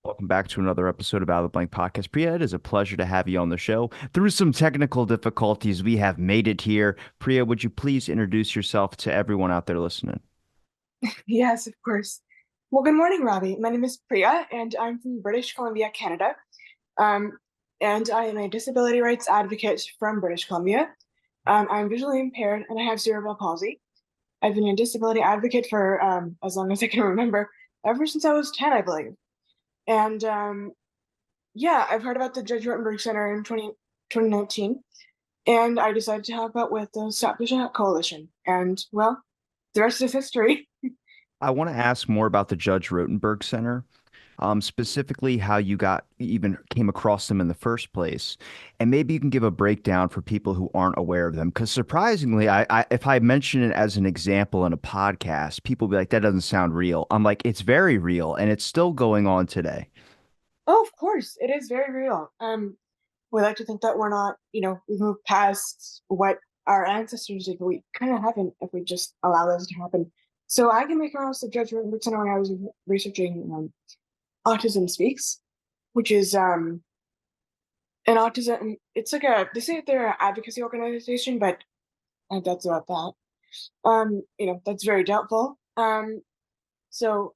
Welcome back to another episode of Out of the Blank Podcast. Priya, it is a pleasure to have you on the show. Through some technical difficulties, we have made it here. Priya, would you please introduce yourself to everyone out there listening? Yes, of course. Well, good morning, Robbie. My name is Priya, and I'm from British Columbia, Canada. Um, and I am a disability rights advocate from British Columbia. I'm visually impaired and I have cerebral palsy. I've been a disability advocate for as long as I can remember, ever since I was 10, I believe. And yeah, I've heard about the Judge Rotenberg Center in 2019, and I decided to help out with the Stop Vision Out Coalition. And well, the rest is history. I want to ask more about the Judge Rotenberg Center, specifically how you got even came across them in the first place, and maybe you can give a breakdown for people who aren't aware of them. Because surprisingly, if I mention it as an example in a podcast, people will be like, "That doesn't sound real." I'm like, "It's very real, and it's still going on today." Oh, of course, it is very real. We like to think that we're not, we've moved past what our ancestors did, but we kind of haven't if we just allow this to happen. So I can make a honest judgment Center when I was researching Autism Speaks, which is an autism. It's like they say they're an advocacy organization, but that's about that. That's very doubtful. So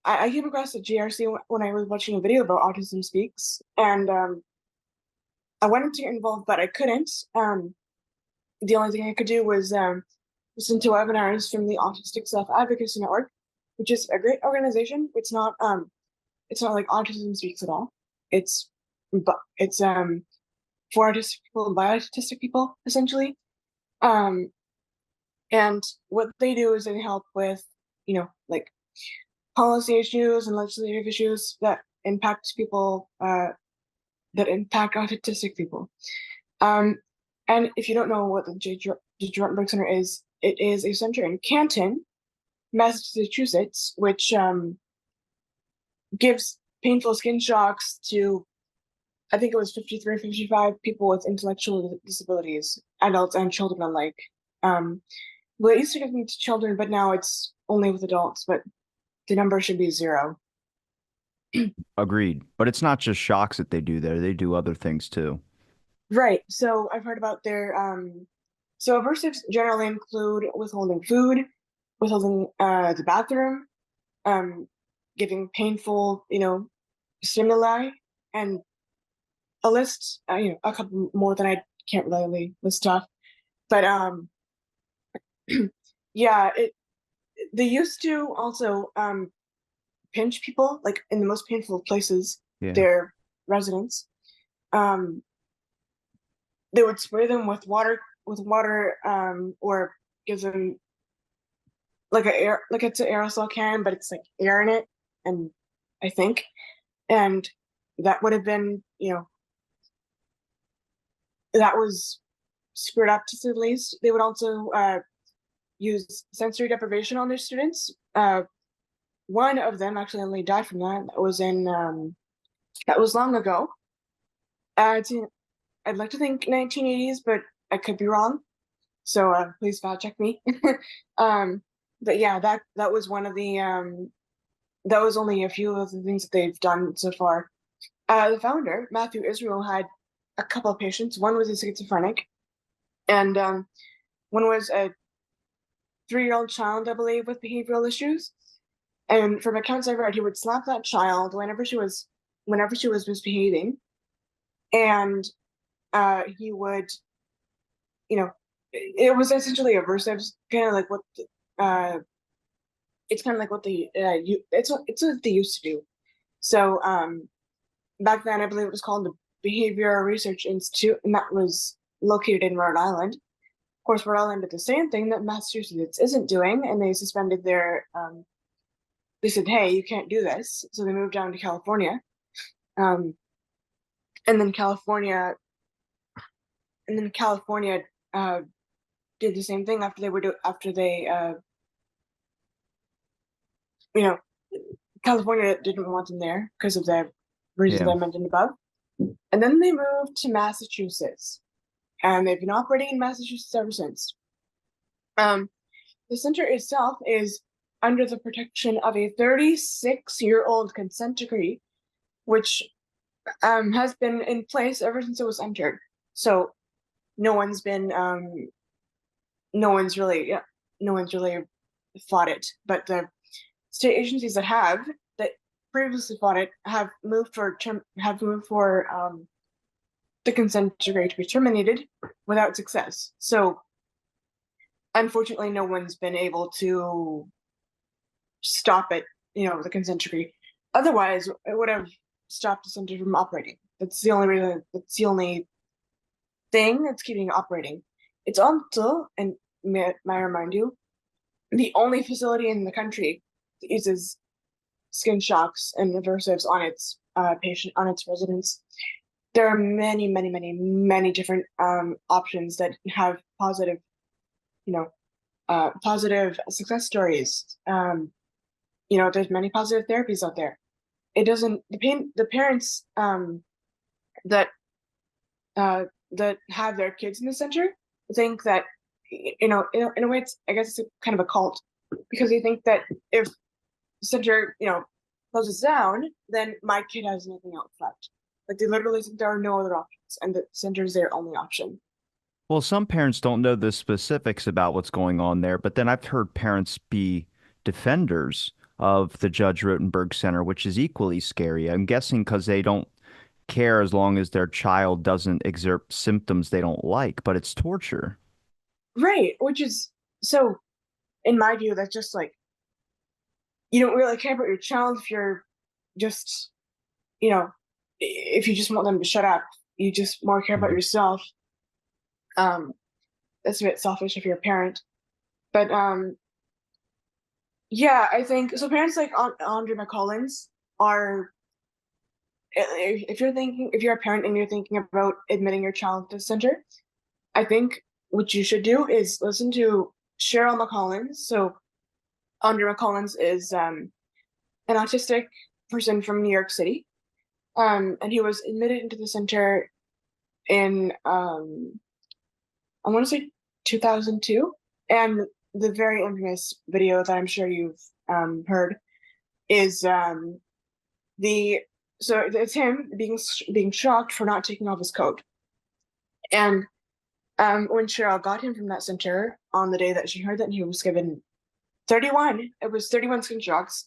I came across the GRC when I was watching a video about Autism Speaks, and I wanted to get involved, but I couldn't. The only thing I could do was listen to webinars from the Autistic Self Advocacy Network, which is a great organization. It's not like Autism Speaks at all. It's for autistic people and by autistic people essentially. Um, and what they do is they help with like policy issues and legislative issues that impact people that impact autistic people. Um, and if you don't know what the Judge Rotenberg Center is, it is a center in Canton, Massachusetts, which gives painful skin shocks to, I think it was 53, 55 people with intellectual disabilities, adults and children alike. Um, well, it used to give them to children, but now it's only with adults, but the number should be zero. Agreed. But it's not just shocks that they do there; they do other things too. Right. So I've heard about so aversives generally include withholding food, withholding the bathroom, um, giving painful, stimuli, and a couple more than I can't really list off. But yeah, they used to also pinch people like in the most painful places, Yeah. their residents. Um, they would spray them with water, or give them like it's an aerosol can, but it's like air in it, and I think, and that would have been, that was screwed up to say the least. They would also use sensory deprivation on their students. One of them actually only died from that. That was long ago. I'd like to think 1980s, but I could be wrong. So please fact check me. um, but yeah, that was one of the that was only a few of the things that they've done so far. The founder, Matthew Israel, had a couple of patients. One was a schizophrenic, and one was a 3-year-old child, I believe, with behavioral issues. And from accounts I read, he would slap that child whenever she was misbehaving, and he would, it was essentially aversive, kind of like what uh, it's kind of like what it's what they used to do. So back then, I believe it was called the Behavior Research Institute, and that was located in Rhode Island. Of course, Rhode Island did the same thing that Massachusetts isn't doing, and they suspended their. They said, "Hey, you can't do this," so they moved down to California. Um, and then California, and then California uh, did the same thing after they you know California didn't want them there because of the reasons Yeah. I mentioned above. And then they moved to Massachusetts, and they've been operating in Massachusetts ever since. Um, the center itself is under the protection of a 36-year-old consent decree which has been in place ever since it was entered. So no one's been no one's really yeah, no one's really fought it. But the state agencies that previously fought it have moved for the consent decree to be terminated without success. So unfortunately, no one's been able to stop it, the consent decree. Otherwise, it would have stopped the center from operating. That's the only reason. That's the only thing that's keeping it operating. It's also, and may I remind you, the only facility in the country that uses skin shocks and aversives on its residents. There are many, many, many, many different options that have positive success stories. There's many positive therapies out there. It doesn't the parents that that have their kids in the center think that in a way I guess it's kind of a cult, because they think that if the center closes down, then my kid has nothing else left. Like, they literally think there are no other options, and the center is their only option. Well, some parents don't know the specifics about what's going on there, but then I've heard parents be defenders of the Judge Rotenberg Center, which is equally scary. I'm guessing because they don't care as long as their child doesn't exert symptoms they don't like, but it's torture. Right, which is so, in my view, that's just like, you don't really care about your child if you're just, you know, if you just want them to shut up. You just more care about Mhm. yourself. Um, that's a bit selfish if you're a parent. But yeah, I think so. Parents like Andre McCollins are, if you're a parent and you're thinking about admitting your child to the center, I think what you should do is listen to Cheryl McCollins. So Andre McCollins is an autistic person from New York City. And he was admitted into the center in I want to say 2002. And the very infamous video that I'm sure you've heard is the so it's him being shocked for not taking off his coat. And when Cheryl got him from that center on the day that she heard that, he was given 31. It was 31 skin shocks.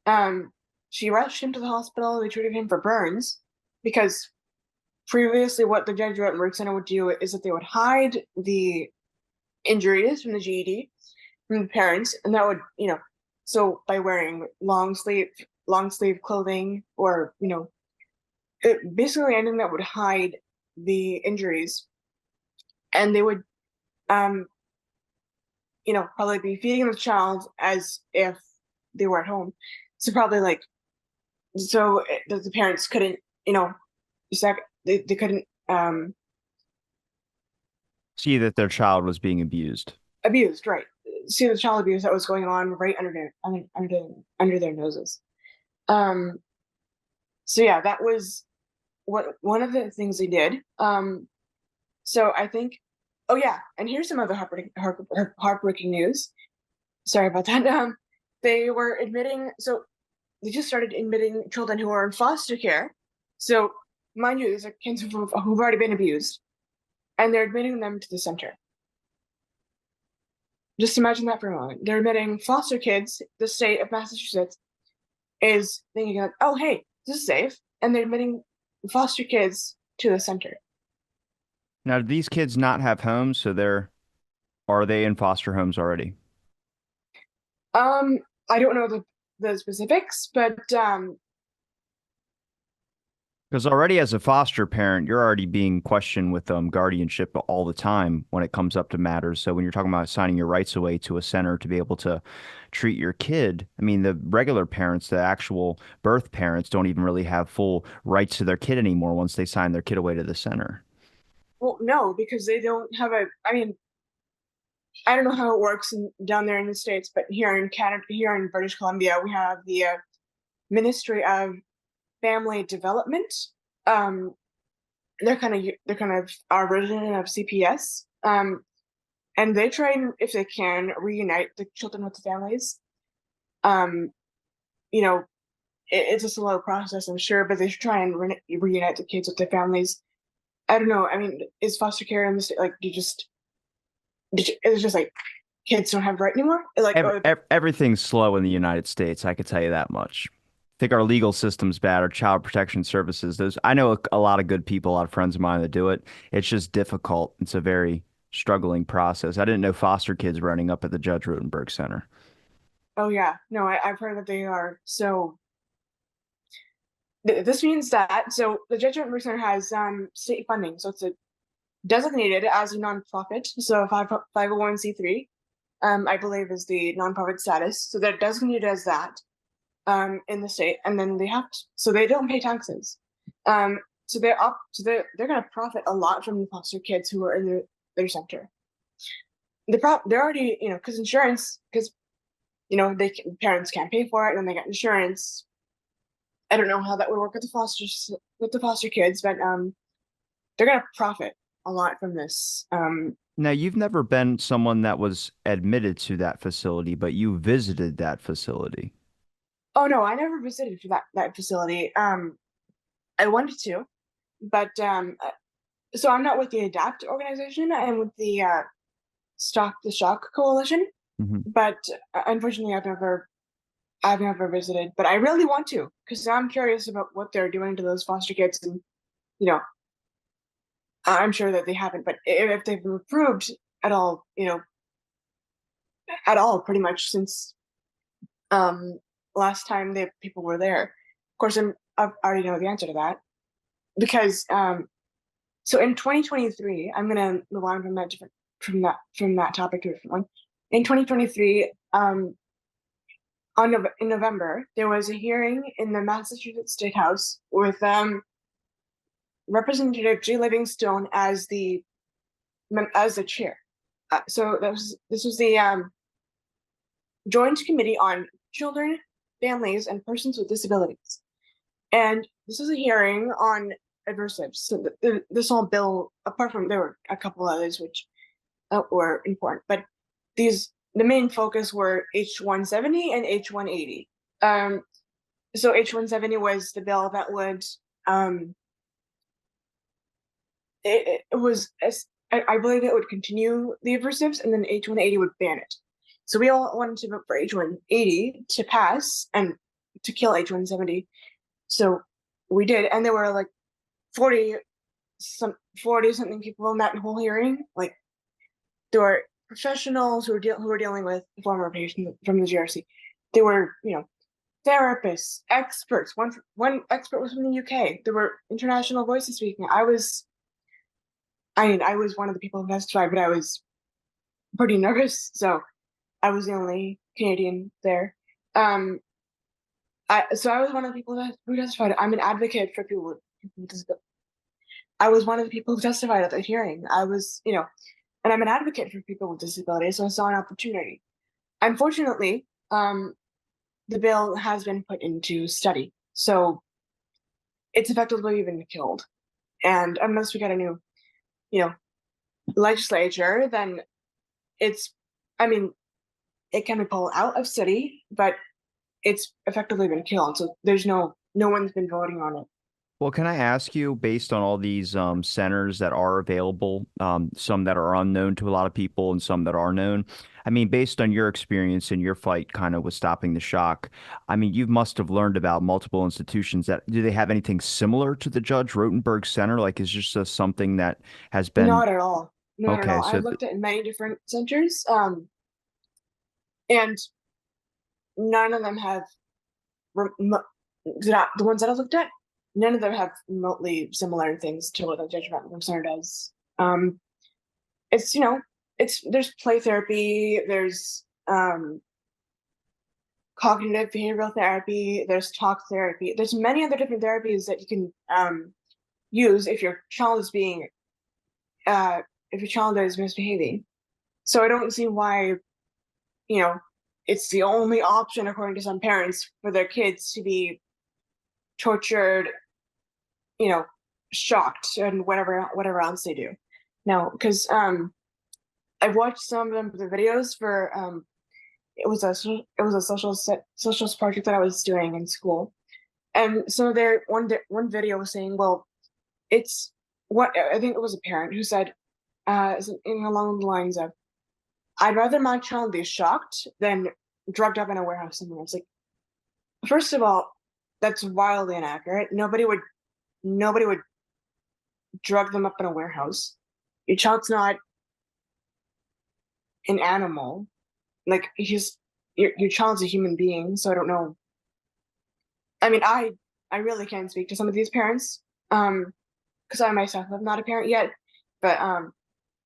Um, she rushed him to the hospital. They treated him for burns because previously, what the Judge Rotenberg Center would do is that they would hide the injuries from the GED from the parents, and that would, so by wearing long sleeve clothing, or basically anything that would hide the injuries, and they would, um, probably be feeding the child as if they were at home. So probably like that the parents couldn't, they couldn't See that their child was being abused. abused, right? See the child abuse that was going on right under their noses. Um, so yeah, that was one of the things they did. So I think, oh yeah, and here's some other heartbreaking news. Sorry about that. They were admitting, so they just started admitting children who are in foster care. So mind you, these are kids who've already been abused, and they're admitting them to the center. Just imagine that for a moment. They're admitting foster kids. The state of Massachusetts is thinking like, oh, hey, this is safe. And they're admitting foster kids to the center. Now, do these kids not have homes, so are they in foster homes already? Um, I don't know the specifics, but Because already as a foster parent, you're already being questioned with guardianship all the time when it comes up to matters. So when you're talking about signing your rights away to a center to be able to treat your kid, I mean, the regular parents, the actual birth parents, don't even really have full rights to their kid anymore once they sign their kid away to the center. well, no, because they don't have a. I mean, I don't know how it works down there in the States, but here in Canada, here in British Columbia, we have the Ministry of Family Development. Um, they're kind of our version of CPS. And they try and, if they can, reunite the children with the families. Um, you know, it's a slow process, I'm sure, but they should try and reunite the kids with their families. I don't know. I mean, is foster care in the state like it's just like kids don't have right anymore? Like, Everything's slow in the United States. I could tell you that much. I think our legal system's bad, our child protection services. Those I know a lot of good people, a lot of friends of mine that do it. It's just difficult. It's a very struggling process. I didn't know foster kids running up at the Judge Rotenberg Center. oh yeah, no, I've heard that they are. So this means that the Judge Rotenberg Center has state funding, so it's a designated as a nonprofit, so 501(c)(3), I believe is the nonprofit status. So they're designated as that in the state, and then so they don't pay taxes. So they're going to profit a lot from the foster kids who are in their center. They're already, because insurance, because parents can't pay for it, and then they get insurance. I don't know how that would work with the foster kids, but they're going to profit a lot from this. Now, you've never been someone that was admitted to that facility, but you visited that facility. Oh no, I never visited for that facility. I wanted to, but so I'm not with the ADAPT organization. I'm with the Stop the Shock Coalition. Mhm. But unfortunately, I've never visited. But I really want to because I'm curious about what they're doing to those foster kids, and you know, I'm sure that they haven't. But if they've improved at all, at all, pretty much since um last time the people were there. Of course, I already know the answer to that because so in 2023, I'm gonna move on from that topic to a different one. In 2023, in November, there was a hearing in the Massachusetts State House with Representative G. Livingstone as the chair. So this was the Joint Committee on Children, Families, and Persons with Disabilities. And this was a hearing on aversives. So this whole bill, apart from there were a couple others which were important, but the main focus were H-170 and H-180. So H-170 was the bill that would it was I believe it would continue the aversives, and then H-180 would ban it. So we all wanted to vote for H-180 to pass and to kill H-170. So we did, and there were like 40 something people in that whole hearing. Like there were professionals who were dealing with former patients from the GRC. There were therapists, experts. One expert was from the UK. There were international voices speaking. I was one of the people who testified, but I was pretty nervous, so I was the only Canadian there. So I was one of the people who testified. I'm an advocate for people with disabilities. I was one of the people who testified at the hearing. And I'm an advocate for people with disabilities, so I saw an opportunity. Unfortunately, the bill has been put into study, so it's effectively been killed. And unless we get a new, you know, legislature, then it's, I mean, it can be pulled out of study, but it's effectively been killed. So there's no one's been voting on it. Well, can I ask you, based on all these centers that are available, some that are unknown to a lot of people and some that are known, I mean, based on your experience and your fight kind of with stopping the shock, I mean, you must have learned about multiple institutions that do they have anything similar to the Judge Rotenberg Center? Like, is just something that has been Not at all. Not at okay? all. So, I've looked at many different centers, and none of them have the ones that I've looked at. None of them have remotely similar things to what the Judge Rotenberg Center does. It's there's play therapy, there's cognitive behavioral therapy, there's talk therapy, there's many other different therapies that you can use if your child is misbehaving. So I don't see why you know it's the only option according to some parents for their kids to be tortured, you know, shocked and whatever else they do. No, because I've watched some of them the videos for it was a socials project that I was doing in school, And so there one video was saying, well, it's what I think it was a parent who said, something along the lines of, "I'd rather my child be shocked than drugged up in a warehouse somewhere." It's like, first of all, that's wildly inaccurate. Nobody would drug them up in a warehouse. Your child's not an animal. Like your child's a human being, so I don't know. I mean, I really can't speak to some of these parents, because I myself am not a parent yet. But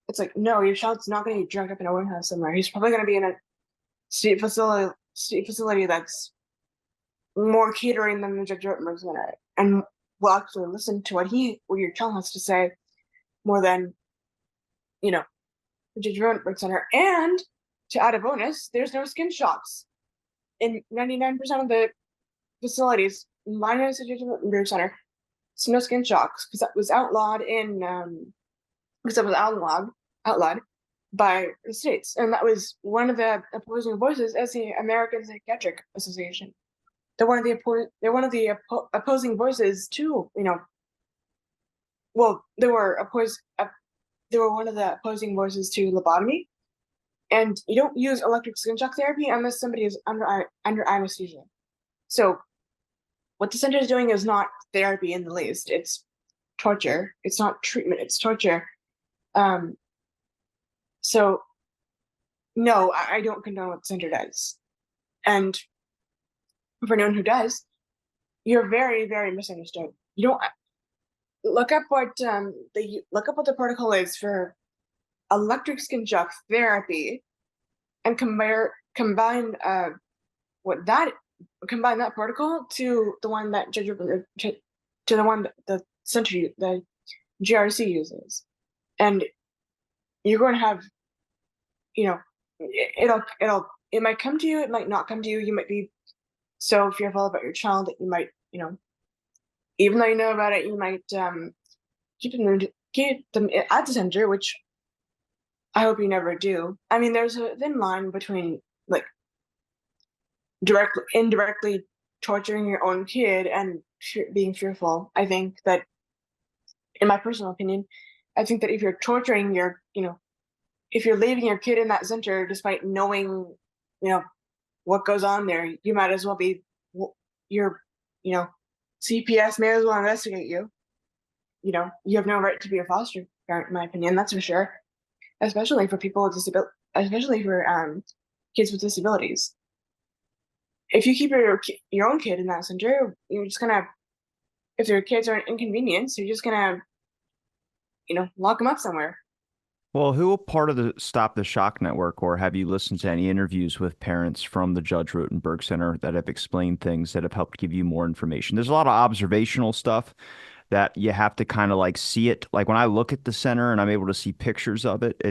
it's like, no, your child's not going to be drugged up in a warehouse somewhere. He's probably going to be in a state facility that's more catering than the Judge Rotenberg Center, and will actually listen to what your child has to say more than you know the Judge Rotenberg Center. And to add a bonus, there's no skin shocks in 99% of the facilities, minus the Judge Rotenberg Center. So no skin shocks because that was outlawed in because it was outlawed by the states, and that was one of the opposing voices as the American Psychiatric Association. They're one of the opposing voices to well, they were one of the opposing voices to lobotomy, and you don't use electric skin shock therapy unless somebody is under anesthesia. So what the center is doing is not therapy in the least. It's torture. It's not treatment. It's torture. Um, so no, I don't condone what the center does. And for anyone who does, you're very, very misunderstood. You don't look up what the protocol is for electric skin shock therapy and what that combine that protocol to the one that to the one that the GRC uses, and you're going to have you know it might come to you, it might not come to you. You might be so fearful about your child that you might even though you know about it, you might keep them at the center, which I hope you never do. I mean, there's a thin line between like indirectly torturing your own kid and being fearful. I think that, in my personal opinion, I think that if you're torturing if you're leaving your kid in that center despite knowing, what goes on there, you might as well be your, you know, CPS may as well investigate you. You have no right to be a foster parent, in my opinion. That's for sure. Especially for people with disability, especially for kids with disabilities. If you keep your own kid in that center, you're just gonna, if their kids are an inconvenience, you're just gonna, lock them up somewhere. Well, who are part of the Stop the Shock network, or have you listened to any interviews with parents from the Judge Rotenberg Center that have explained things that have helped give you more information? There's a lot of observational stuff that you have to kind of like see it. Like when I look at the center and I'm able to see pictures of it,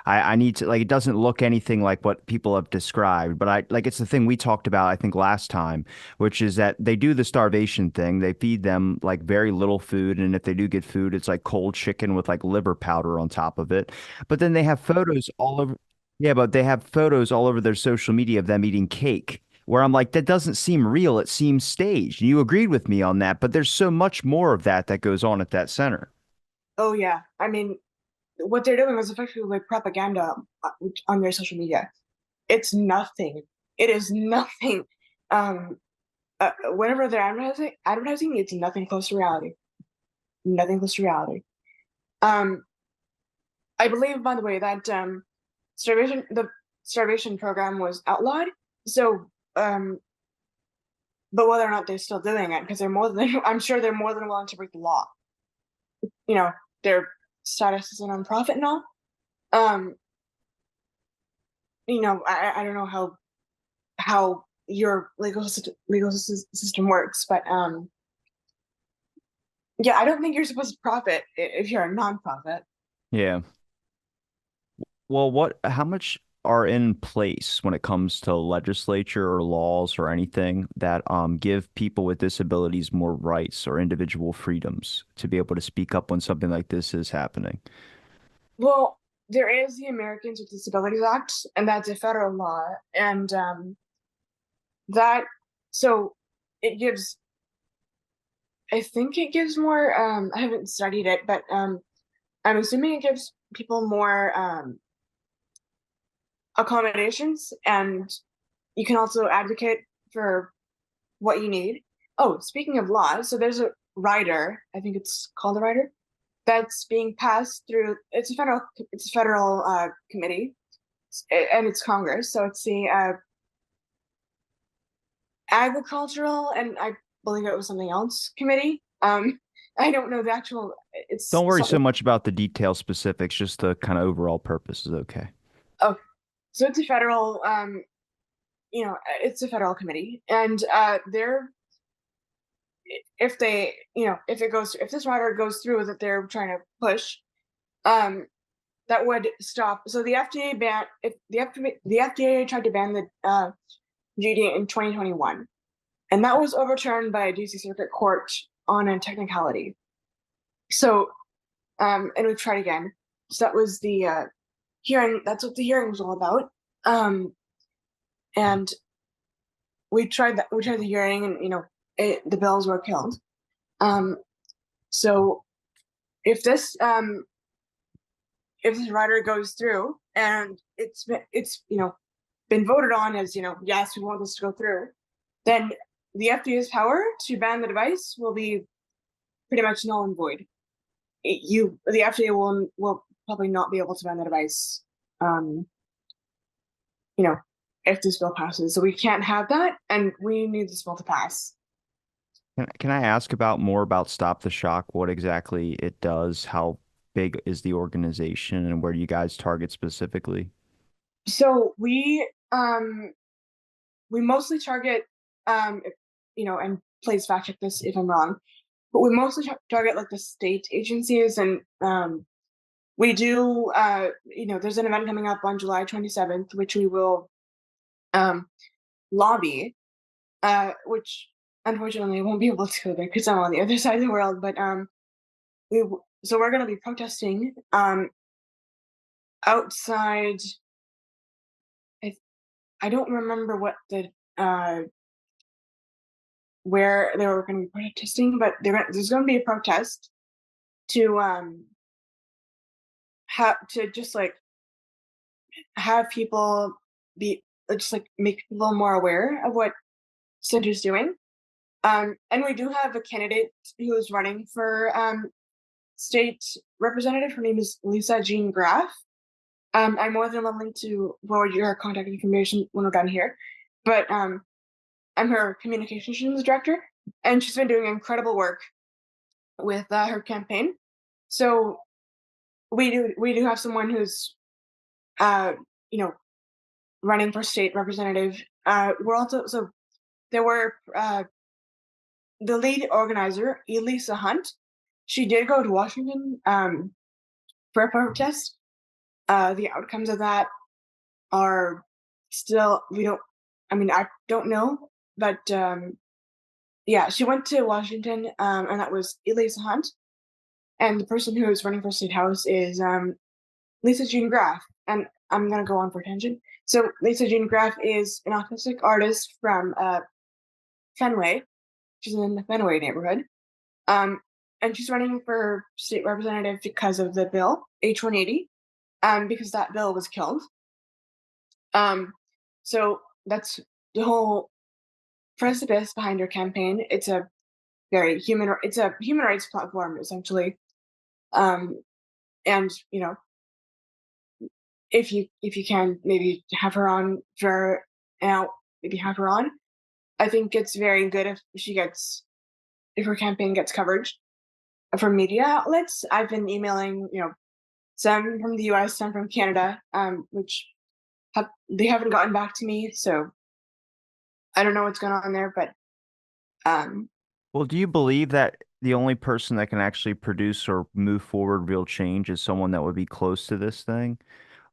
I need to like it doesn't look anything like what people have described, but I like it's the thing we talked about I think last time, which is that they do the starvation thing. They feed them like very little food, and if they do get food, it's like cold chicken with like liver powder on top of it. But then they have photos all over. Yeah, but they have photos all over their social media of them eating cake, where I'm like, that doesn't seem real. It seems staged. And you agreed with me on that, but there's so much more of that that goes on at that center. Oh yeah, I mean, what they're doing is effectively like propaganda on their social media. It's nothing. It is nothing. Um, whenever they're advertising, it's nothing close to reality. Nothing close to reality. Um, I believe, by the way, that the starvation program was outlawed. So, but whether or not they're still doing it, because I'm sure they're more than willing to break the law. You know, their status as a nonprofit and all. Um, I don't know how your legal system works, but yeah, I don't think you're supposed to profit if you're a nonprofit. Yeah. Well, how much are in place when it comes to legislature or laws or anything that give people with disabilities more rights or individual freedoms to be able to speak up when something like this is happening? Well, there is the Americans with Disabilities Act, and that's a federal law, and that so it gives I think it gives more, I haven't studied it, but I'm assuming it gives people more accommodations, and you can also advocate for what you need. Oh, speaking of laws, so there's a rider, I think it's called a rider, that's being passed through, it's a federal committee, and it's Congress, so it's the agricultural, and I believe it was something else committee. I don't know the actual, it's Don't worry so something. much about the detail specifics, just the kind of overall purpose is okay. Oh, so it's a federal, it's a federal committee, and they're, if they, if this rider goes through that they're trying to push, um, that would stop. So the FDA ban, if the FDA tried to ban the GD in 2021, and that was overturned by a DC Circuit Court on a technicality. So, and we've tried again. So that was the hearing. That's what the hearing was all about. And we tried that. We tried the hearing, and the bills were killed. Um, so if this rider goes through and it's been voted on as yes, we want this to go through, then the FDA's power to ban the device will be pretty much null and void. The FDA will probably not be able to ban the device, um, you know, if this bill passes. So we can't have that, and we need this bill to pass. Can I ask about more about Stop the Shock, what exactly it does, how big is the organization, and where do you guys target specifically? So we mostly target, and please fact check this if I'm wrong, but we mostly target like the state agencies, and we do, there's an event coming up on July 27th, which we will um, lobby, which unfortunately I won't be able to go there because I'm on the other side of the world. But so we're going to be protesting outside. I, I don't remember what the where they were going to be protesting, but there's going to be a protest to have to just like have people be just like make people more aware of what Center's doing. And we do have a candidate who is running for state representative. Her name is Lisa Jean Graff. I'm more than willing to forward your contact information when we're done here. But I'm her communications director, and she's been doing incredible work with her campaign. So we do have someone who's uh, you know running for state representative. We're also so there were the lead organizer, Elisa Hunt. She did go to Washington for a protest. The outcomes of that are still we don't. I mean, I don't know, but yeah, she went to Washington, and that was Elisa Hunt. And the person who is running for state house is Lisa Jean Graff. And I'm gonna go on for a tangent. So Lisa Jean Graff is an autistic artist from Fenway. She's in the Fenway neighborhood. Um, and she's running for state representative because of the bill H-180, because that bill was killed. Um, so that's the whole precipice behind her campaign. It's a human rights platform essentially. Um, and if you can maybe have her on for now, maybe have her on. I think it's very good if her campaign gets coverage from media outlets. I've been emailing, some from the US, some from Canada, which they haven't gotten back to me, so I don't know what's going on there, but um, Well, do you believe that the only person that can actually produce or move forward real change is someone that would be close to this thing?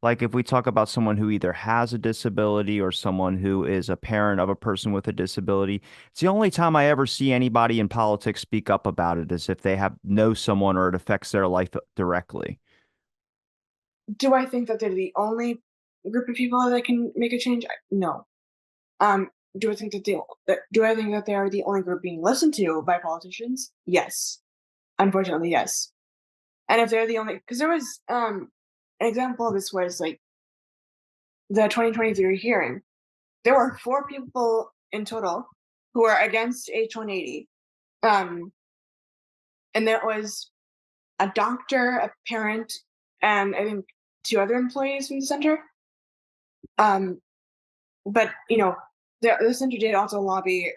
Like if we talk about someone who either has a disability or someone who is a parent of a person with a disability, it's the only time I ever see anybody in politics speak up about it is if they have know someone or it affects their life directly. do I think that they're the only group of people that can make a change? No. do I think that they are the only group being listened to by politicians? Yes, unfortunately, yes. And if they're the only, because there was an example of this was like the 2023 hearing. There were 4 people in total who were against H-180, um, and that was a doctor, a parent, and I think 2 other employees from the center. Um, but the center did also lobby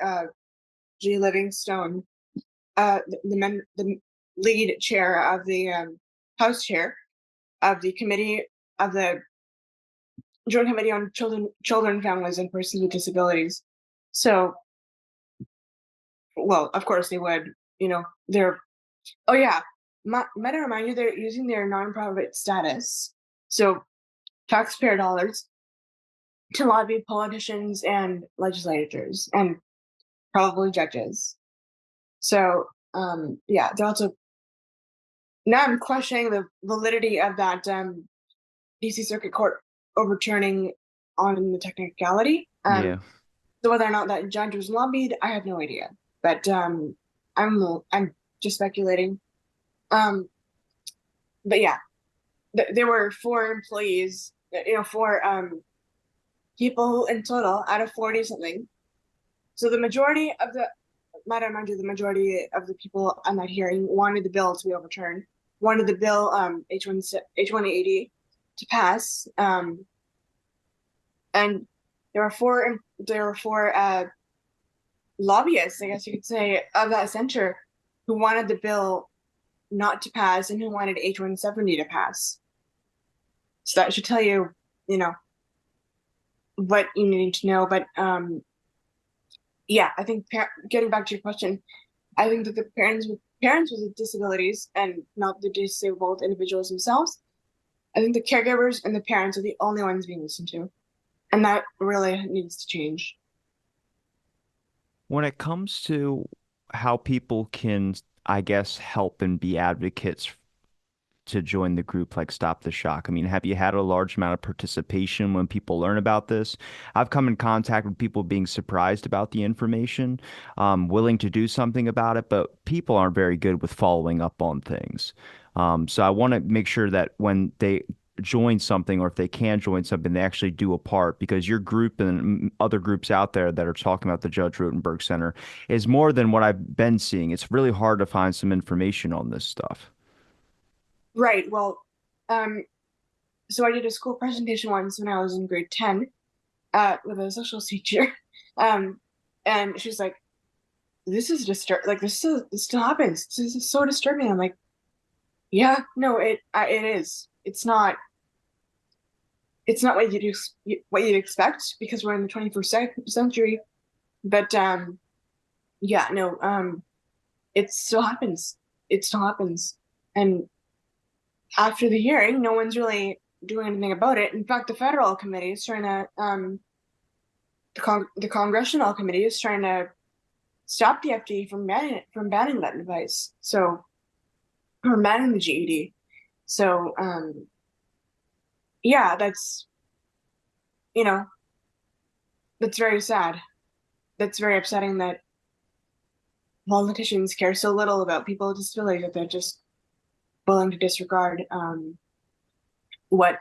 G. Livingstone, the lead chair of the House chair of the committee of the Joint Committee on Children, Families, and Persons with Disabilities. So, well, of course they would. They're oh yeah. Might I remind you, they're using their nonprofit status, so taxpayer dollars, to lobby politicians and legislators and probably judges. So, yeah, they're also now I'm questioning the validity of that DC Circuit Court overturning on the technicality. Yeah. So whether or not that judge was lobbied, I have no idea. But I'm just speculating. Um, but yeah, there were 4 employees, 4 people in total out of 40 something. So the majority of the might I remind you, the majority of the people on that hearing wanted the bill to be overturned, wanted the bill H180 to pass, and there were four lobbyists, I guess you could say, of that center who wanted the bill not to pass and who wanted H170 to pass. So that should tell you, you know, what you need to know. But yeah, I think getting back to your question, I think that the parents with disabilities and not the disabled individuals themselves, I think the caregivers and the parents are the only ones being listened to, and that really needs to change. When it comes to how people can, I guess, help and be advocates to join the group like Stop the Shock? I mean, have you had a large amount of participation when people learn about this? I've come in contact with people being surprised about the information, willing to do something about it, but people aren't very good with following up on things. So I want to make sure that when they join something or if they can join something, they actually do a part because your group and other groups out there that are talking about the Judge Rotenberg Center is more than what I've been seeing. It's really hard to find some information on this stuff. Right. Well, um, so I did a school presentation once when I was in grade 10, with a social teacher, um, and she's like, "This is like this still happens. This is so disturbing." I'm like, "Yeah, no, it is. It's not what you'd expect because we're in the 21st century, but yeah, no, it still happens. It still happens, and after the hearing, no one's really doing anything about it. In fact, the federal committee is trying to, the congressional committee is trying to stop the FDA from banning that device. So, or banning the GED. So, yeah, you know, that's very sad. That's very upsetting that politicians care so little about people with disabilities that they're just willing to disregard what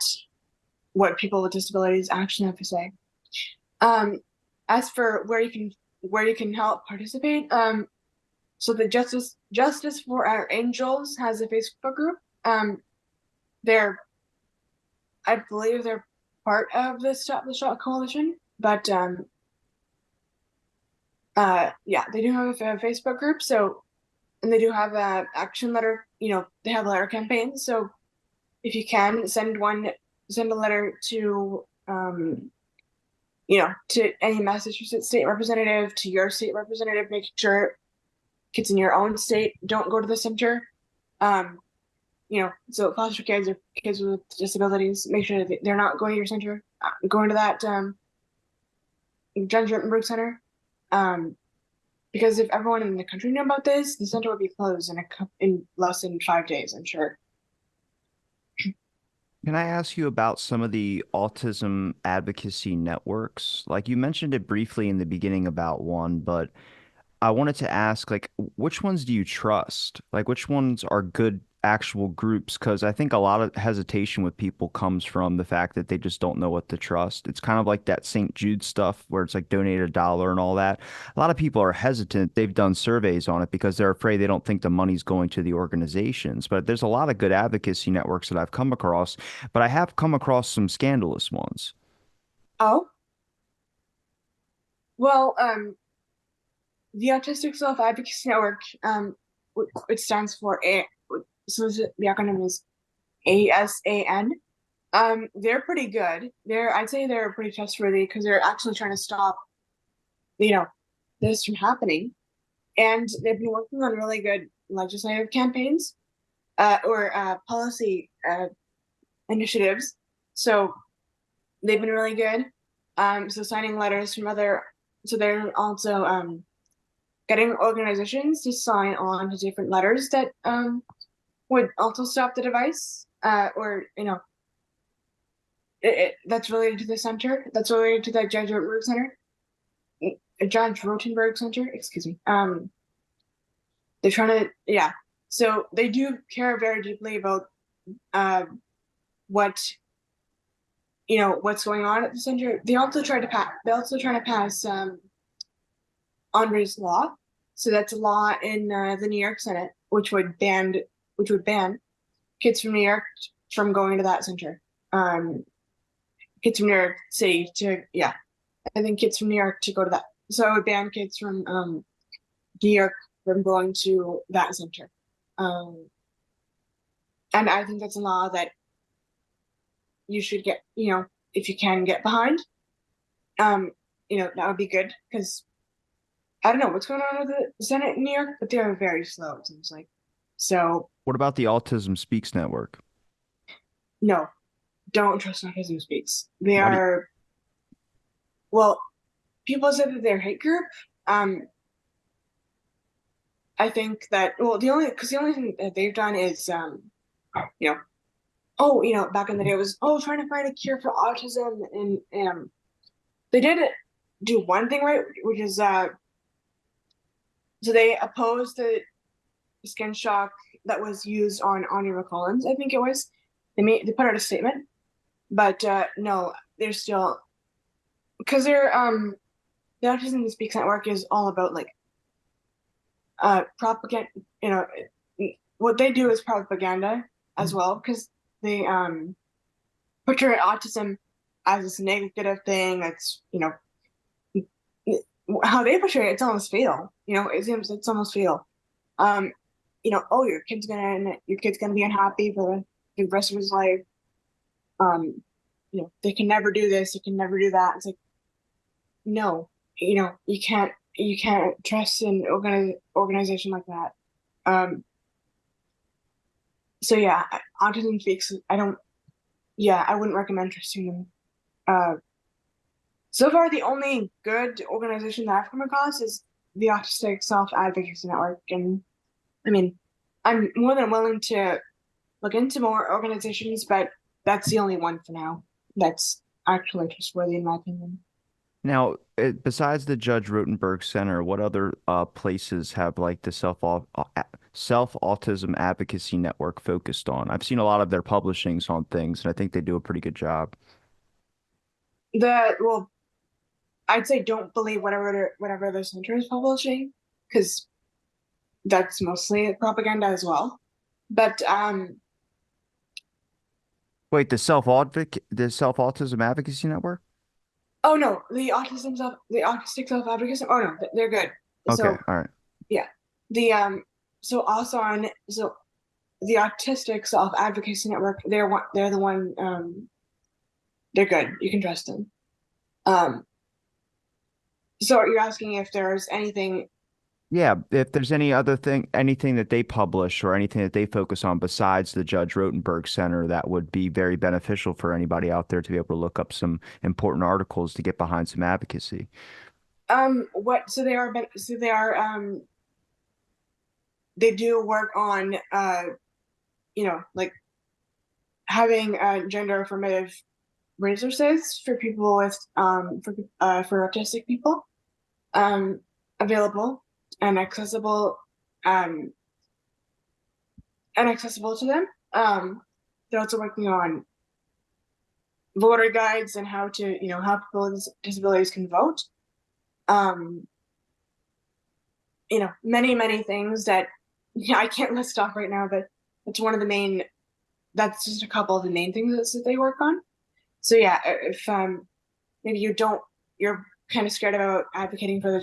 people with disabilities actually have to say. Um, as for where you can help participate, so the Justice for Our Angels has a Facebook group. They're I believe they're part of the Stop the Shot coalition, but yeah, they do have a Facebook group. So and they do have a action letter. They have letter campaigns. So if you can send a letter to to any Massachusetts state representative, to your state representative, making sure kids in your own state don't go to the center. Um, so foster kids or kids with disabilities, make sure that they're not going to your center, going to that Judge Rotenberg Center. Um, because if everyone in the country knew about this, the center would be closed in less than 5 days, I'm sure. Can I ask you about some of the autism advocacy networks? Like you mentioned it briefly in the beginning about one, but I wanted to ask, like, which ones do you trust? Like, which ones are good actual groups? Because I think a lot of hesitation with people comes from the fact that they just don't know what to trust. It's kind of like that St. Jude stuff where it's like donate $1 and all that. A lot of people are hesitant. They've done surveys on it because they're afraid they don't think the money's going to the organizations. But there's a lot of good advocacy networks that I've come across, but I have come across some scandalous ones. Oh, well, the Autistic Self Advocacy Network, it stands for the acronym is ASAN. They're pretty good. I'd say they're pretty trustworthy because they're actually trying to stop, you know, this from happening. And they've been working on really good legislative campaigns, or policy initiatives. So they've been really good. So signing letters from so they're also getting organizations to sign on to different letters that would also stop the device, or that's related to the center. That's related to the Judge Rotenberg Center. Excuse me. They're trying to, yeah. So they do care very deeply about uh, what what's going on at the center. They also try to pass. They also trying to pass Andre's law. So that's a law in the New York Senate, which would ban kids from New York from going to that center. Kids from New York City to, yeah, I think kids from New York to go to that. So it would ban kids from New York from going to that center. Um, and I think that's a law that you should get, if you can get behind. Um, that would be good because I don't know what's going on with the Senate in New York, but they're very slow, it seems like. So What about the Autism Speaks Network? no, don't trust Autism Speaks. They Why do are, well, people say that they're a hate group. Um, I think that, well, the only thing that they've done is you know, back in the day it was, trying to find a cure for autism, and they did do one thing right, which is so they opposed the skin shock that was used on Anya McCollins. I think it was. They put out a statement, but no, they're still, because they're the Autism Speaks Network is all about like propaganda. You know, what they do is propaganda as well, because they portray autism as this negative thing that's, how they portray it, it's almost fatal. It seems it's almost fatal. Um, oh, your kid's gonna be unhappy for the rest of his life. Um, they can never do this, you can never do that. It's like, no, you can't trust an organization like that. Um, so yeah, Autism Speaks, I wouldn't recommend trusting them. So far, the only good organization that I've come across is the Autistic Self Advocacy Network. And I mean, I'm more than willing to look into more organizations, but that's the only one for now that's actually trustworthy, in my opinion. Now, besides the Judge Rotenberg Center, what other places have like the self autism advocacy network focused on? I've seen a lot of their publishings on things, and I think they do a pretty good job. Well, I'd say don't believe whatever the center is publishing, because that's mostly propaganda as well. But Wait, the self autism advocacy network? oh no, the Autistic Self Advocacy. Oh no, they're good. Okay, So all right. yeah, the so the Autistic Self Advocacy Network. They're the one. They're good. You can trust them. Um, so you're asking if there's anything. Yeah, if there's anything that they publish or anything that they focus on besides the Judge Rotenberg Center that would be very beneficial for anybody out there to be able to look up some important articles to get behind some advocacy. What? So they are. They do work on like having gender affirmative resources for people with for autistic people um, available and um, accessible to them. They're also working on voter guides and how to, how people with disabilities can vote. Um, many, many things that I can't list off right now, but it's one of the main, that's just a couple of the main things that they work on. So yeah, if maybe you're kind of scared about advocating for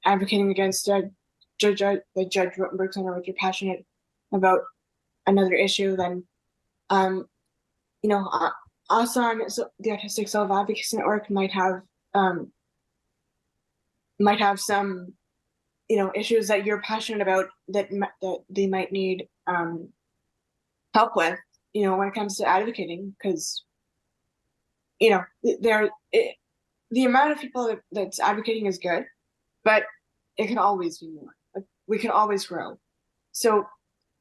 advocating against the Judge Rotenberg Center, if you're passionate about another issue, then um, you know, uh, us on the Autistic Self Advocacy Network um, might have some issues that you're passionate about that they might need help with, when it comes to advocating, because you know there it, the amount of people that's advocating is good, but it can always be more. Like, we can always grow. So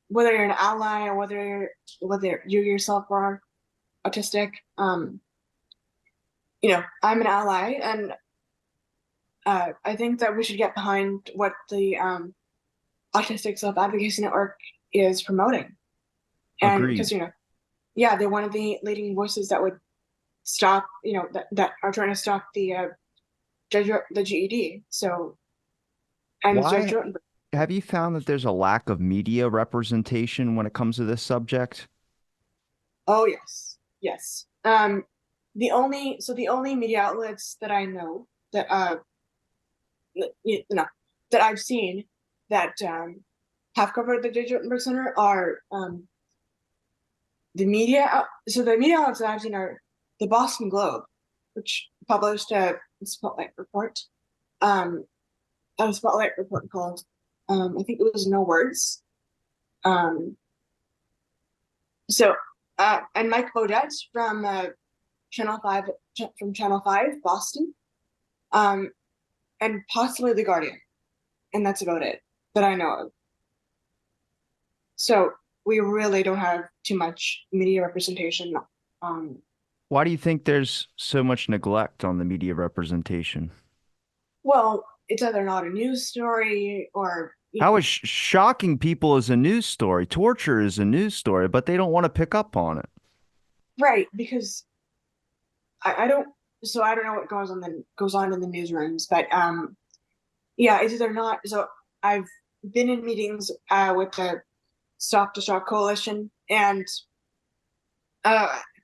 whether you're an ally or whether you yourself are autistic, I'm an ally, and I think that we should get behind what the Autistic Self Advocacy Network is promoting, and because Agreed. yeah, they're one of the leading voices that would stop, that are trying to stop the GED. So, and Judge Why Rotenberg. have you found that there's a lack of media representation when it comes to this subject? Oh yes, yes. The only media outlets that I know that that I've seen that have covered the Judge Rotenberg Center are the media. So the media outlets that I've seen are the Boston Globe, which published a spotlight report. Um, a spotlight report called I think it was No Words. Um, so and Mike Bodett from Channel Five from Channel Five Boston, um, and possibly The Guardian, and that's about it that I know of. So we really don't have too much media representation. Um, Why do you think there's so much neglect on the media representation? well, it's either not a news story or How is shocking people is a news story? Torture is a news story, but they don't want to pick up on it. right, because I don't. So I don't know what goes on in the newsrooms, but yeah, it's either not. So I've been in meetings with the Stop to Shock Coalition, and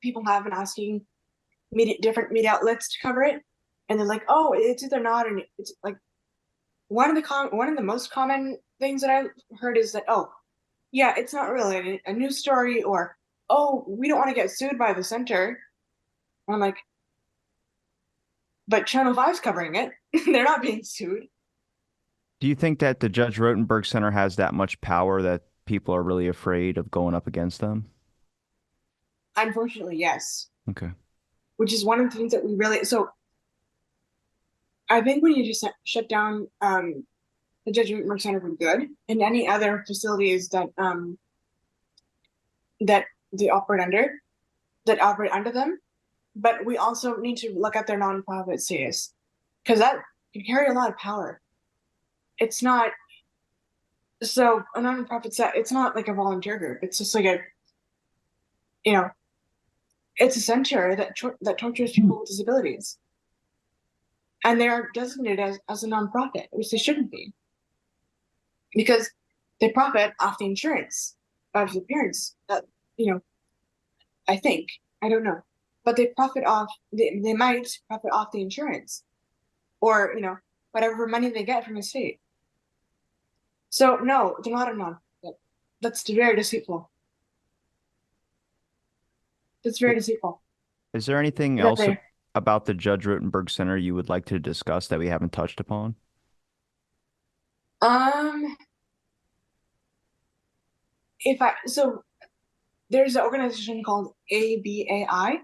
people have been asking different media outlets to cover it, and they're like, "Oh, it's either not," and it's like one of the most common things that I've heard is that, "Oh, yeah, it's not really a news story," or, "Oh, we don't want to get sued by the center." And I'm like, "But Channel Five's covering it; they're not being sued." Do you think that the Judge Rotenberg Center has that much power that people are really afraid of going up against them? Unfortunately, yes. Okay. Which is one of the things that we really so I think we need to shut down the Judge Rotenberg Center for good and any other facilities that they operate under them. But we also need to look at their nonprofit status because that can carry a lot of power. It's not so a nonprofit set. It's not like a volunteer group. It's just like you know, it's a center that tortures people with disabilities, and they are designated as a nonprofit, which they shouldn't be, because they profit off the insurance of the parents. You know, I think I don't know, but they might profit off the insurance or whatever money they get from the state. So no, they're not a nonprofit. That's very deceitful. That's very deceitful. Is there anything That else they about the Judge Rotenberg Center you would like to discuss that we haven't touched upon? um if I so there's an organization called ABAI.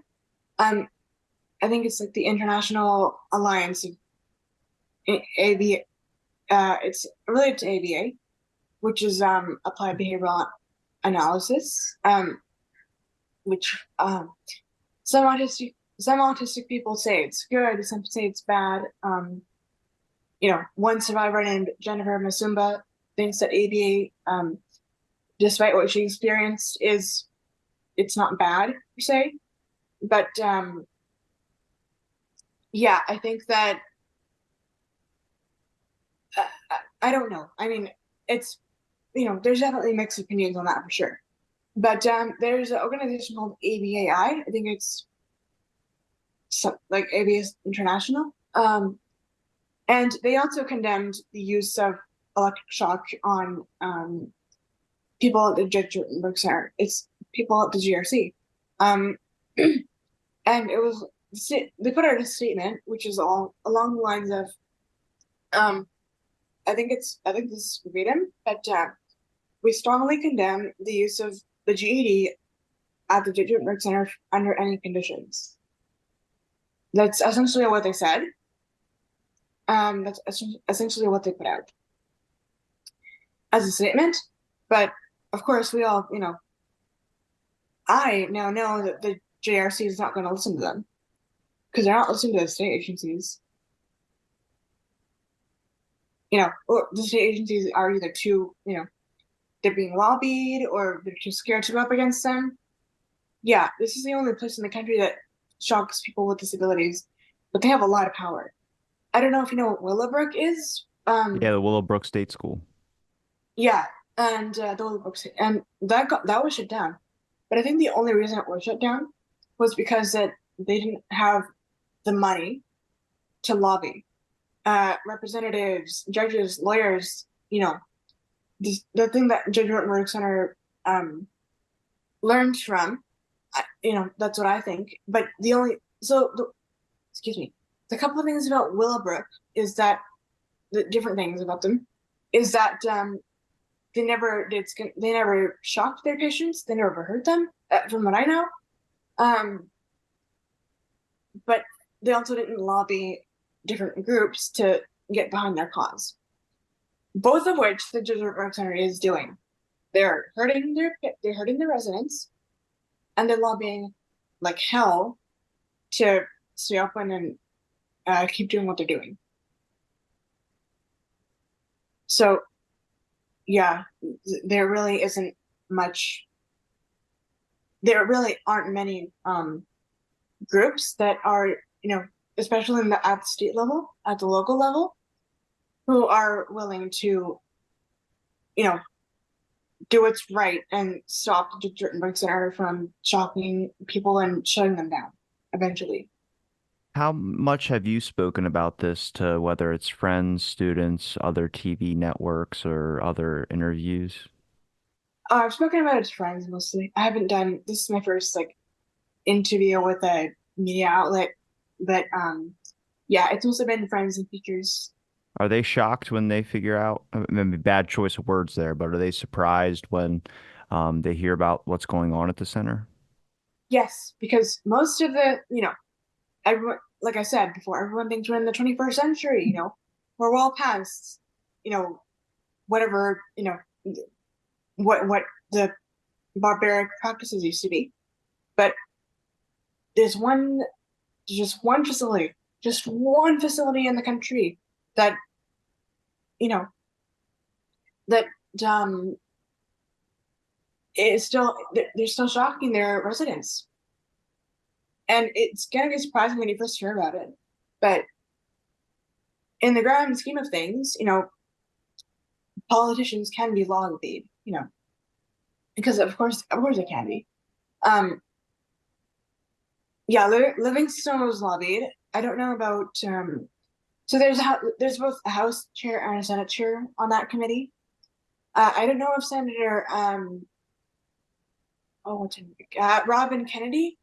Um, I think it's like the International Alliance of AB. It's related to ABA, which is applied behavioral analysis. which some autistic people say it's good, some say it's bad. One survivor named Jennifer Masumba thinks that ABA, despite what she experienced, it's not bad per se. But yeah, I think that I don't know. I mean, it's there's definitely mixed opinions on that for sure. But there's an organization called ABAI. I think it's like ABA International. And they also condemned the use of electric shock on people at the Judge Rotenberg Center. It's people at the GRC. Um, and it was they put out a statement which is all along the lines of um, I think this is verbatim, but we strongly condemn the use of the GED at the Judge Rotenberg Center under any conditions. That's essentially what they said. That's essentially what they put out as a statement. But of course, we all, I now know that the JRC is not going to listen to them because they're not listening to the state agencies. Or the state agencies are either too, they're being lobbied or they're too scared to go up against them. Yeah, this is the only place in the country that shocks people with disabilities, but they have a lot of power. I don't know if you know what Willowbrook is. Yeah, the Willowbrook State School. Yeah, and the Willowbrook, and that was shut down. But I think the only reason it was shut down was because that they didn't have the money to lobby. Representatives, judges, lawyers, the thing that Judge Rotenberg Center learned from, that's what I think. But excuse me, the couple of things about Willowbrook is that the different things about them is that they never shocked their patients, they never hurt them, from what I know. But they also didn't lobby different groups to get behind their cause. Both of which the Judge Rotenberg Center is doing. They're hurting their residents, and they're lobbying like hell to stay open and keep doing what they're doing. So, yeah, there really isn't much. There really aren't many groups that are, especially at the state level, at the local level, who are willing to, do what's right and stop the Judge Rotenberg Center from shocking people and shutting them down eventually. How much have you spoken about this to whether it's friends, students, other TV networks, or other interviews? I've spoken about it to friends mostly. I haven't done this is my first like interview with a media outlet, but yeah, it's mostly been friends and teachers. Are they shocked when they figure out, maybe bad choice of words there, but are they surprised when they hear about what's going on at the center? Yes, because most of the, everyone, like I said before, everyone thinks we're in the 21st century, we're well past, whatever, what the barbaric practices used to be. But there's just one facility in the country that, you know, that is still they're still shocking their residents. And it's gonna be surprising when you first hear about it. But in the grand scheme of things, politicians can be lobbied, because of course it can be. Yeah, Livingstone was lobbied. I don't know about so there's both a House chair and a Senate chair on that committee. I don't know if Senator what's her name? Robin Kennedy,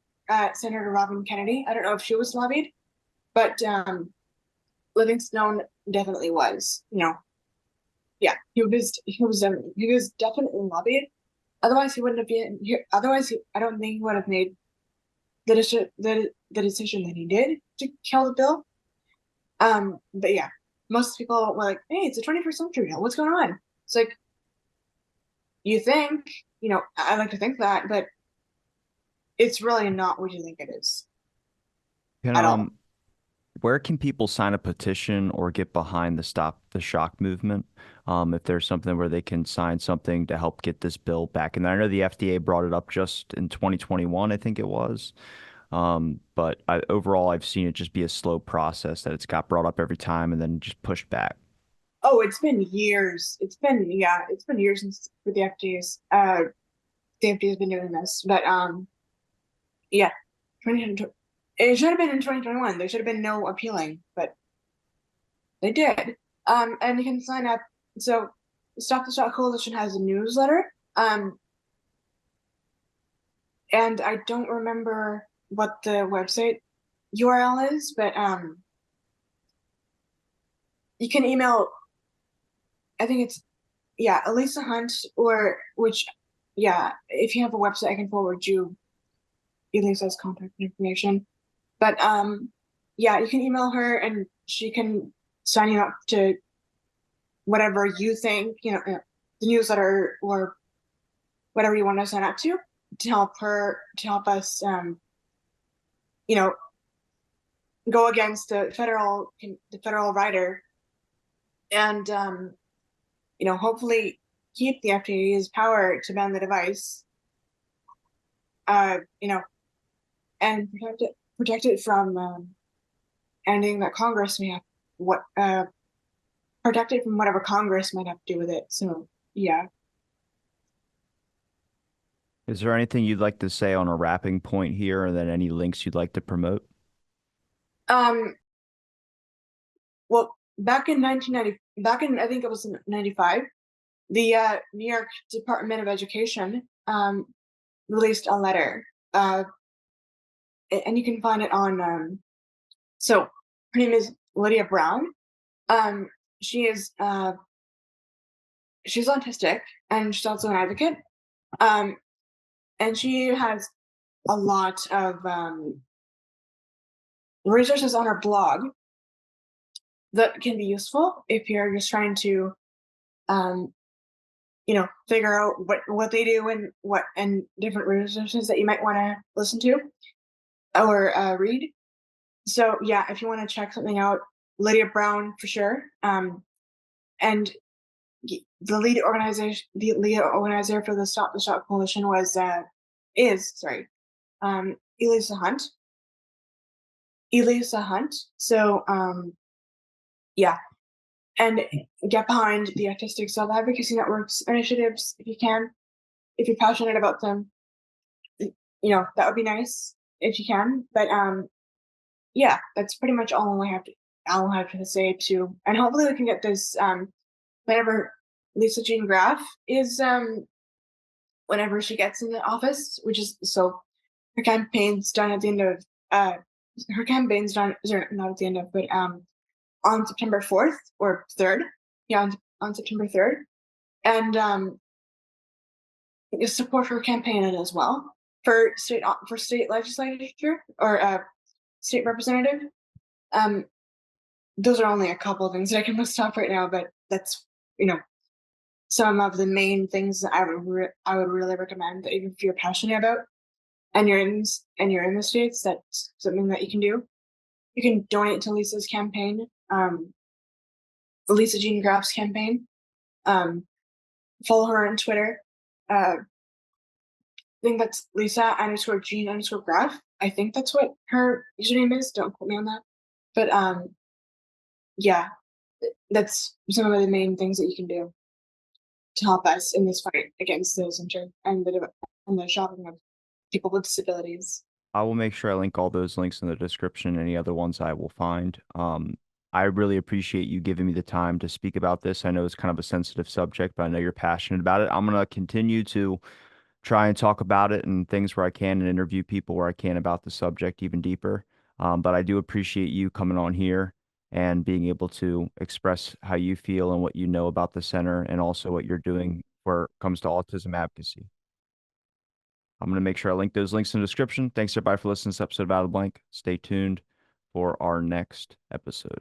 Senator Robin Kennedy. I don't know if she was lobbied, but Livingstone definitely was. Yeah, he was definitely lobbied. Otherwise, he wouldn't have been here. Otherwise, I don't think he would have made the decision that he did to kill the bill. But yeah, most people were like, "Hey, it's the 21st century now. What's going on?" It's like you think, I like to think that, but it's really not what you think it is Can at all. where can people sign a petition or get behind the Stop the Shock movement? If there's something where they can sign something to help get this bill back. And I know the FDA brought it up just in 2021, I think it was. But overall, I've seen it just be a slow process that it's got brought up every time and then just pushed back. Oh, it's been years. It's been years since for the FDA's been doing this. But yeah, 2020, it should have been in 2021. There should have been no appealing, but they did. And you can sign up. So Stop the Shot Coalition has a newsletter. And I don't remember what the website URL is, but you can email, I think it's, yeah, Elisa Hunt, or which, yeah, if you have a website, I can forward you Elisa's contact information. But yeah, you can email her and she can sign you up to whatever you think, the newsletter or whatever you want to sign up to help her, to help us, you know, go against the federal rider and, hopefully keep the FDA's power to ban the device, uh, you know, and protect it from anything that Congress may have, what protect it from whatever Congress might have to do with it. So yeah. Is there anything you'd like to say on a wrapping point here, and then any links you'd like to promote? Um, well, back in I think it was in 95, the New York Department of Education released a letter, and you can find it on. So her name is Lydia Brown. Um, she is she's autistic and she's also an advocate. Um, and she has a lot of resources on her blog that can be useful if you're just trying to um, figure out what they do and what and different resources that you might want to listen to or read. So yeah, if you want to check something out, Lydia Brown for sure. And the lead organizer for the Stop the Shop Coalition is sorry, Elisa Hunt. Elisa Hunt. So yeah, and get behind the Autistic Self Advocacy Network's initiatives if you can, if you're passionate about them. That would be nice if you can. But yeah, that's pretty much all I have to say too. And hopefully we can get this whenever Lisa Jean Graff is whenever she gets in the office, which is so her campaign's done at the end of her campaign's done, sorry, not at the end of, but on September 4th or 3rd. Yeah, on September 3rd. And support her campaign as well for state legislature or state representative. Um, those are only a couple of things that I can list off right now, but that's you know some of the main things that I would really recommend that even if you're passionate about and you're in the states, that's something that you can do. You can donate to Lisa's campaign, Lisa Jean Graff's campaign. Follow her on Twitter. I think that's Lisa_Jean_Graff. I think that's what her username is. Don't quote me on that. But yeah, that's some of the main things that you can do to help us in this fight against those and the shopping of people with disabilities. I will make sure I link all those links in the description, any other ones I will find. I really appreciate you giving me the time to speak about this. I know it's kind of a sensitive subject, but I know you're passionate about it. I'm going to continue to try and talk about it and things where I can and interview people where I can about the subject even deeper. But I do appreciate you coming on here and being able to express how you feel and what you know about the center and also what you're doing where it comes to autism advocacy. I'm going to make sure I link those links in the description. Thanks everybody for listening to this episode of Out of the Blank. Stay tuned for our next episode.